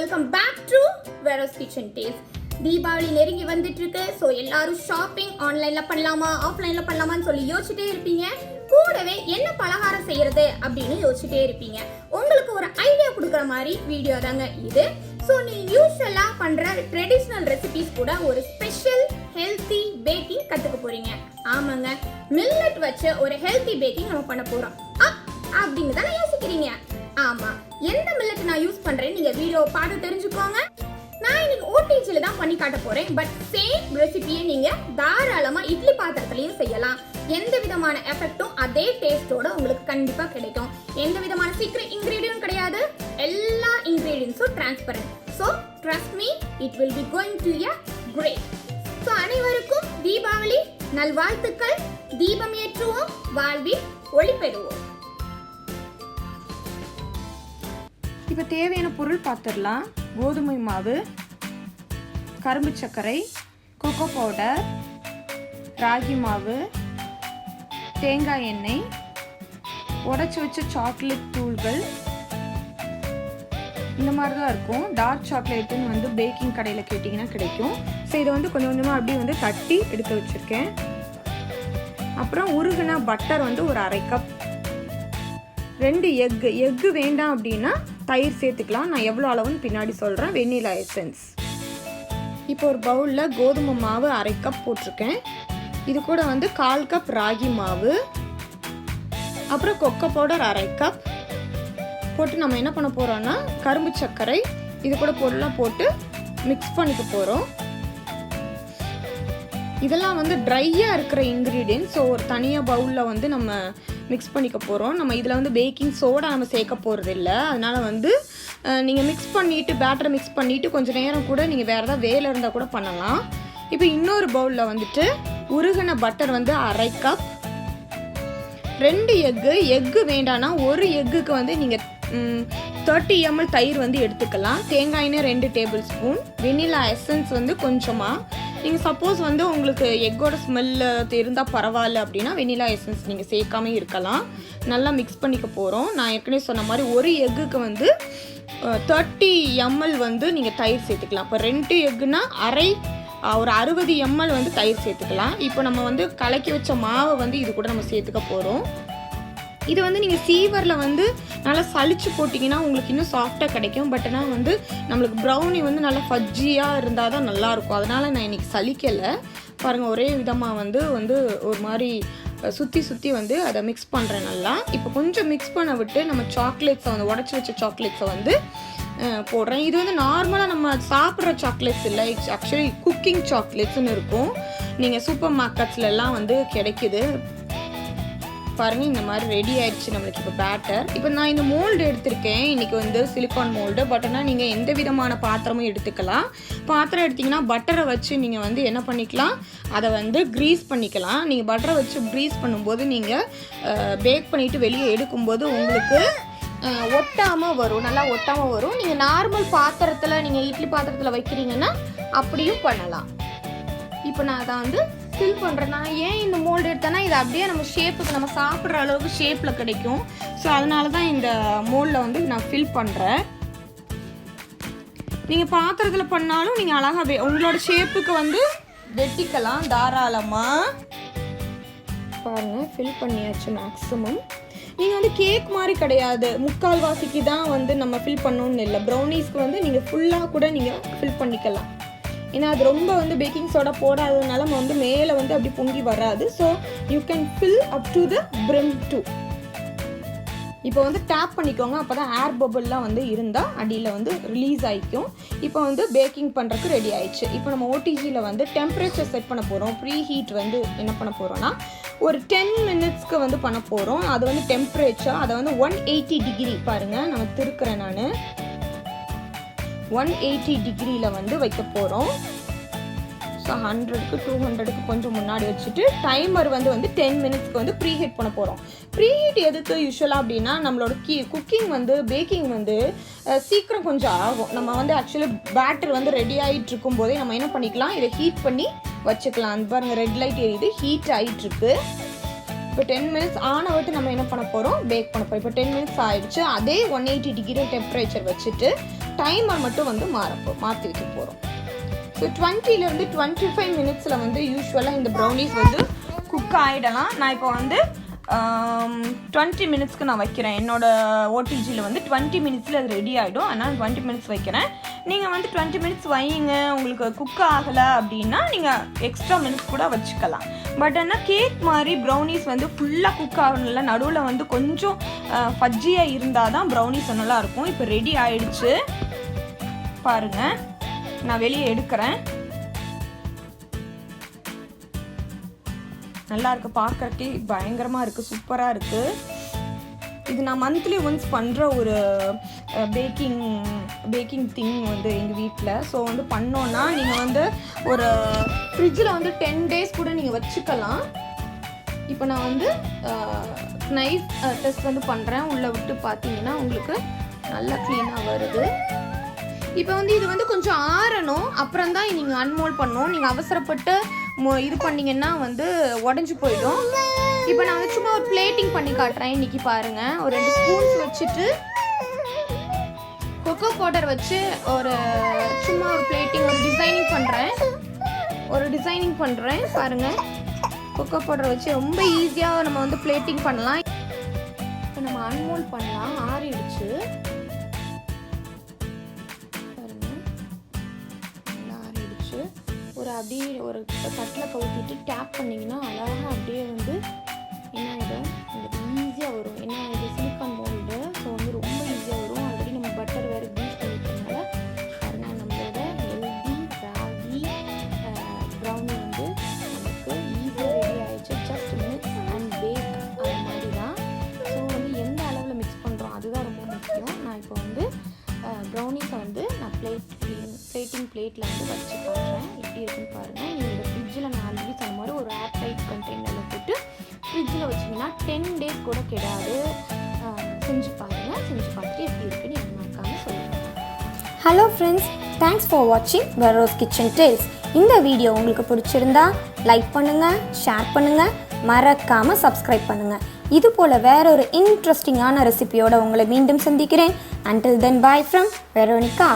Welcome back to Vero's Kitchen Taste. Deepavali நெருங்கி வந்துட்டு இருக்கு. ஸோ எல்லாரும் ஷாப்பிங் ஆன்லைன்ல பண்ணலாமா ஆஃப்லைன்ல பண்ணலாமான்னு சொல்லி யோசிச்சுட்டே இருப்பீங்க. கூடவே என்ன பலகாரம் செய்யறது அப்படின்னு யோசிச்சுட்டே இருப்பீங்க. உங்களுக்கு ஒரு ஐடியா கொடுக்குற மாதிரி வீடியோ தாங்க இது. ஸோ நீங்க யூஸ்வலா பண்ற ட்ரெடிஷ்னல் ரெசிபிஸ் கூட ஒரு ஸ்பெஷல் ஹெல்த்தி பேக்கிங் கத்துக்க போறீங்க. ஆமாங்க, மில்லட் வச்சு ஒரு ஹெல்த்தி பேக்கிங் நம்ம பண்ண போறோம் அப்படின்னு தானே யோசிக்கிறீங்க. ஆமா, எந்த மில்லட் நான் யூஸ் பண்றேன் நீங்க வீடியோ பார்த்து தெரிஞ்சுக்கோங்க. நான் இன்னைக்கு ஓடிஜில தான் பண்ணி காட்ட போறேன். பட் சேம் ரெசிபியை நீங்க தாராளமா இட்லி பாத்திரத்திலையும் செய்யலாம். எந்த விதமான எஃபெக்டும் அதே டேஸ்டோட உங்களுக்கு கண்டிப்பா கிடைக்கும். எந்த விதமான சீக்ரெட் இன்கிரீடியன்ட் கிடையாது. எல்லா இன்கிரீடியன்ட்ஸும் transparent. So trust me, it will be going to a great. So அனைவருக்கும் தீபாவளி நல்வாழ்த்துக்கள். தீபம் ஏற்றுவோம், வாழ்வில் ஒளி பெறுவோம். இப்போ தேவையான பொருள் பார்த்துடலாம். கோதுமை மாவு, கரும்பு சர்க்கரை, கொக்கோ பவுடர், ராகி மாவு, தேங்காய் எண்ணெய், உடைச்சி வச்ச சாக்லேட் தூள்கள், இந்த மாதிரி தான் இருக்கும். டார்க் சாக்லேட்டுன்னு வந்து பேக்கிங் கடையில் கேட்டிங்கன்னா கிடைக்கும். ஸோ இதை வந்து கொஞ்சம் கொஞ்சமாக அப்படியே வந்து தட்டி எடுத்து வச்சுருக்கேன். அப்புறம் உருகுன பட்டர் வந்து ஒரு 1/2 கப், 2 எக்கு வேண்டாம் அப்படின்னா தயிர் சேர்த்துக்கலாம். நான் எவ்வளோ அளவுன்னு பின்னாடி சொல்கிறேன். Vanilla essence. இப்போ ஒரு பவுலில் கோதுமை மாவு 1/2 கப் போட்டிருக்கேன். இது கூட வந்து 1/4 கப் ராகி மாவு, அப்புறம் கொக்கோ பவுடர் 1/2 கப் போட்டு நம்ம என்ன பண்ண போகிறோம்னா கரும்பு சர்க்கரை இது கூட பொருளாக போட்டு மிக்ஸ் பண்ணிக்க போகிறோம். இதெல்லாம் வந்து ட்ரையாக இருக்கிற இன்க்ரீடியன்ட். ஸோ ஒரு தனியாக பவுலில் வந்து நம்ம மிக்ஸ் பண்ணிக்க போகிறோம். நம்ம இதில் வந்து பேக்கிங் சோடா நம்ம சேர்க்க போகிறது இல்லை. அதனால் வந்து நீங்கள் மிக்ஸ் பண்ணிவிட்டு பேட்டரை மிக்ஸ் பண்ணிவிட்டு கொஞ்சம் நேரம் கூட நீங்கள் வேறு ஏதாவது வேலை இருந்தால் கூட பண்ணலாம். இப்போ இன்னொரு பவுலில் வந்துட்டு உருகின பட்டர் வந்து 1/2 கப், 2 எக்கு வேண்டான்னா ஒரு எக்குக்கு வந்து நீங்கள் 30 ml தயிர் வந்து எடுத்துக்கலாம். தேங்காய் எண்ணெய் 2 டேபிள் ஸ்பூன், வெனிலா எசன்ஸ் வந்து கொஞ்சமாக. நீங்கள் சப்போஸ் வந்து உங்களுக்கு எக்கோட ஸ்மெல்லு இருந்தால் பரவாயில்ல அப்படின்னா வெனிலா எசன்ஸ் நீங்கள் சேர்க்காம இருக்கலாம். நல்லா மிக்ஸ் பண்ணிக்க போகிறோம். நான் ஏற்கனவே சொன்ன மாதிரி ஒரு எக்குக்கு வந்து 30 ml வந்து நீங்கள் தயிர் சேர்த்துக்கலாம். இப்போ 2 எக்குன்னா ஒரு 60 ml வந்து தயிர் சேர்த்துக்கலாம். இப்போ நம்ம வந்து கலக்கி வச்ச மாவை வந்து இது கூட நம்ம சேர்த்துக்க போகிறோம். இது வந்து நீங்கள் சீவரில் வந்து நல்லா சளிச்சு போட்டிங்கன்னா உங்களுக்கு இன்னும் சாஃப்டாக கிடைக்கும். பட் ஆனால் வந்து நம்மளுக்கு ப்ரௌனி வந்து நல்லா ஃபஜ்ஜியாக இருந்தால் தான் நல்லாயிருக்கும். அதனால் நான் இன்றைக்கி சலிக்கலை. பாருங்கள், ஒரே விதமாக வந்து ஒரு மாதிரி சுற்றி வந்து அதை மிக்ஸ் பண்ணுறேன் நல்லா. இப்போ கொஞ்சம் மிக்ஸ் பண்ண விட்டு நம்ம சாக்லேட்ஸை வந்து உடச்சி வச்ச சாக்லேட்ஸை வந்து போடுறேன். இது வந்து நார்மலாக நம்ம சாப்பிட்ற சாக்லேட்ஸ் இல்லை, ஆக்சுவலி குக்கிங் சாக்லேட்ஸ்ன்னு இருக்கும். நீங்கள் சூப்பர் மார்க்கெட்ஸ்லாம் வந்து கிடைக்கிது. பாருங்கள், இந்த மாதிரி ரெடி ஆயிடுச்சு நம்மளுக்கு இப்போ பேட்டர். இப்போ நான் இந்த மோல்டு எடுத்திருக்கேன். இன்றைக்கி வந்து சிலிக்கான் மோல்டு. பட் ஆனால் நீங்கள் எந்த விதமான பாத்திரமும் எடுத்துக்கலாம். பாத்திரம் எடுத்திங்கன்னா பட்டரை வச்சு நீங்கள் வந்து என்ன பண்ணிக்கலாம், அதை வந்து க்ரீஸ் பண்ணிக்கலாம். நீங்கள் பட்டரை வச்சு க்ரீஸ் பண்ணும்போது நீங்கள் பேக் பண்ணிவிட்டு வெளியே எடுக்கும்போது உங்களுக்கு ஒட்டாமல் வரும், நல்லா ஒட்டாமல் வரும். நீங்கள் நார்மல் பாத்திரத்தில் நீங்கள் இட்லி பாத்திரத்தில் வைக்கிறீங்கன்னா அப்படியும் பண்ணலாம். இப்போ நான் அதை வந்து ஃபில் பண்ணுறேன். நான் ஏன் இந்த மோல்டு எடுத்தேன்னா இது அப்படியே நம்ம ஷேப்புக்கு நம்ம சாப்பிட்ற அளவுக்கு ஷேப்பில் கிடைக்கும். ஸோ அதனால தான் இந்த மோல்டில் வந்து நான் ஃபில் பண்ணுறேன். நீங்கள் பாத்திரத்தில் பண்ணாலும் நீங்கள் அழகாக உங்களோட ஷேப்புக்கு வந்து வெட்டிக்கலாம் தாராளமாக. பாருங்கள், ஃபில் பண்ணியாச்சு மேக்ஸிமம். நீங்கள் வந்து கேக் மாதிரி கிடையாது, முக்கால்வாசிக்கு தான் வந்து நம்ம ஃபில் பண்ணணும்னு இல்லை. ப்ரௌனீஸ்க்கு வந்து நீங்கள் ஃபுல்லாக கூட நீங்கள் ஃபில் பண்ணிக்கலாம். ஏன்னா அது ரொம்ப வந்து பேக்கிங் சோடா போடாததுனால நம்ம வந்து மேலே வந்து அப்படி பொங்கி வராது. So you can fill up to the brim too. இப்போ வந்து டேப் பண்ணிக்கோங்க, அப்போ தான் ஏர் பபிள்லாம் வந்து இருந்தால் அடியில் வந்து ரிலீஸ் ஆகிக்கும். இப்போ வந்து பேக்கிங் பண்ணுறதுக்கு ரெடி ஆயிடுச்சு. இப்போ நம்ம ஓடிஜியில் வந்து டெம்பரேச்சர் செட் பண்ண போகிறோம். ப்ரீ ஹீட் வந்து என்ன பண்ண போகிறோன்னா ஒரு 10 minutesக்கு வந்து பண்ண போகிறோம். அது வந்து டெம்பரேச்சர் அதை வந்து 180 டிகிரி. பாருங்கள், நம்ம திருக்கிறேன் நான் 180 டிகிரியில் வந்து வைக்க போகிறோம். ஸோ 100க்கு 200க்கு கொஞ்சம் முன்னாடி வச்சுட்டு டைமர் வந்து 10 minutesக்கு வந்து ப்ரீ ஹீட் பண்ண போகிறோம். ப்ரீ ஹீட் எதுக்கு யூஸ்வலாக அப்படின்னா நம்மளோட குக்கிங் வந்து பேக்கிங் வந்து சீக்கிரம் கொஞ்சம் ஆகும். நம்ம வந்து ஆக்சுவலி பேட்டர் வந்து ரெடி ஆகிட்டு இருக்கும் போதே நம்ம என்ன பண்ணிக்கலாம், இதை ஹீட் பண்ணி வச்சுக்கலாம். அது பாருங்கள், ரெட் லைட் எரியுது, ஹீட் ஆகிட்டுருக்கு. இப்போ 10 minutes ஆன விட்டு நம்ம என்ன பண்ண போகிறோம், பேக் பண்ண போகிறோம். இப்போ 10 minutes ஆயிடுச்சு. அதே 180 டிகிரி டெம்பரேச்சர் வச்சுட்டு டைமர் மட்டும் வந்து மாற்றி வைக்க போகிறோம். ஸோ 20லேருந்து 25 மினிட்ஸில் வந்து யூஸ்வலாக இந்த ப்ரௌனிஸ் வந்து குக் ஆகிடலாம். நான் இப்போ வந்து 20 மினிட்ஸ்க்கு நான் வைக்கிறேன். என்னோடய ஓடிஜியில் வந்து 20 மினிட்ஸில் அது ரெடி ஆகிடும். அதனால் 20 மினிட்ஸ் வைக்கிறேன். நீங்கள் வந்து 20 மினிட்ஸ் வையுங்க. உங்களுக்கு குக் ஆகலை அப்படின்னா நீங்கள் எக்ஸ்ட்ரா மினிட்ஸ் கூட வச்சுக்கலாம். பட் ஆனால் கேக் மாதிரி ப்ரௌனிஸ் வந்து ஃபுல்லாக குக் ஆகணும்ல, நடுவில் வந்து கொஞ்சம் ஃபஜ்ஜியாக இருந்தால் தான் ப்ரௌனிஸ் நல்லாயிருக்கும். இப்போ ரெடி ஆகிடுச்சு பாருங்கள். நான் வெளியே எடுக்கிறேன். நல்லா இருக்குது, பார்க்கறக்கே பயங்கரமாக இருக்குது, சூப்பராக இருக்குது. இது நான் மந்த்லி ஒன்ஸ் பண்ணுற ஒரு பேக்கிங் திங் வந்து எங்கள் வீட்டில். ஸோ வந்து பண்ணோன்னா நீங்கள் வந்து ஒரு ஃப்ரிட்ஜில் வந்து 10 டேஸ் கூட நீங்கள் வச்சுக்கலாம். இப்போ நான் வந்து நைஃப் டெஸ்ட் வந்து பண்ணுறேன். உள்ளே விட்டு பார்த்தீங்கன்னா உங்களுக்கு நல்லா க்ளீனாக வருது. இப்போ வந்து இது வந்து கொஞ்சம் ஆறணும், அப்புறம் தான் நீங்கள் அன்மோல்ட் பண்ணணும். நீங்கள் அவசரப்பட்டு இது பண்ணிங்கன்னா வந்து உடஞ்சி போயிடும். இப்போ நான் வந்து சும்மா ஒரு பிளேட்டிங் பண்ணி காட்டுறேன். இன்றைக்கி பாருங்கள், ஒரு 2 ஸ்பூன்ஸ் வச்சுட்டு கொக்கோ பவுடர் வச்சு சும்மா ஒரு பிளேட்டிங் ஒரு டிசைனிங் பண்ணுறேன் பாருங்கள். கொக்கோ பவுடர் வச்சு ரொம்ப ஈஸியாக நம்ம வந்து பிளேட்டிங் பண்ணலாம். இப்போ நம்ம அன்மோல்ட் பண்ணலாம். ஆறிடுச்சு அப்படியே ஒரு தட்டில் கவுத்திட்டு டேப் பண்ணிங்கன்னா அழகாக அப்படியே வந்து என்ன ஆகிடும், உங்களுக்கு ஈஸியாக வரும். ஏன்னா இது சிலிக்கான் மோல்டு, ஸோ வந்து ரொம்ப ஈஸியாக வரும். ஆல்ரெடி நம்ம பட்டர் வேறு யூஸ் பண்ணிக்கிறதுனால பாருங்க, நம்மளோட ஹெல்தி ராகி ப்ரௌனி வந்து நமக்கு ஈஸியாக ரெடி ஆகிடுச்சு. ஜஸ்ட் மிக்ஸ் அண்ட் பேக் அது மாதிரி தான். ஸோ வந்து எந்த அளவில் மிக்ஸ் பண்ணுறோம் அதுதான் ரொம்ப முக்கியம். நான் இப்போ வந்து ப்ரௌனிஸை வந்து நான் பிளேட்டிங் பிளேட்டில் வந்து வச்சு காட்டுறேன். எப்படி இருக்குன்னு பாருங்கள். நீங்கள் இந்த ஃப்ரிட்ஜில் நான் ஆல்ரெடி சொன்ன மாதிரி ஒரு ஏர்டைட் கண்டெய்னரில் போட்டு ஃப்ரிட்ஜில் வச்சிங்கன்னா 10 டேஸ் கூட கெடாது. செஞ்சு பாருங்கள். செஞ்சு பார்த்துட்டு எப்படி இருக்குன்னு எனக்கு மறக்காமல் சொல்லுங்கள். ஹலோ ஃப்ரெண்ட்ஸ், தேங்க்ஸ் ஃபார் வாட்சிங் வெரோஸ் கிச்சன் டேல்ஸ். இந்த வீடியோ உங்களுக்கு பிடிச்சிருந்தா லைக் பண்ணுங்கள், ஷேர் பண்ணுங்கள், மறக்காமல் சப்ஸ்கிரைப் பண்ணுங்கள். இது போல் வேறொரு இன்ட்ரெஸ்டிங்கான ரெசிபியோடு உங்களை மீண்டும் சந்திக்கிறேன். Until then, bye from Veronica.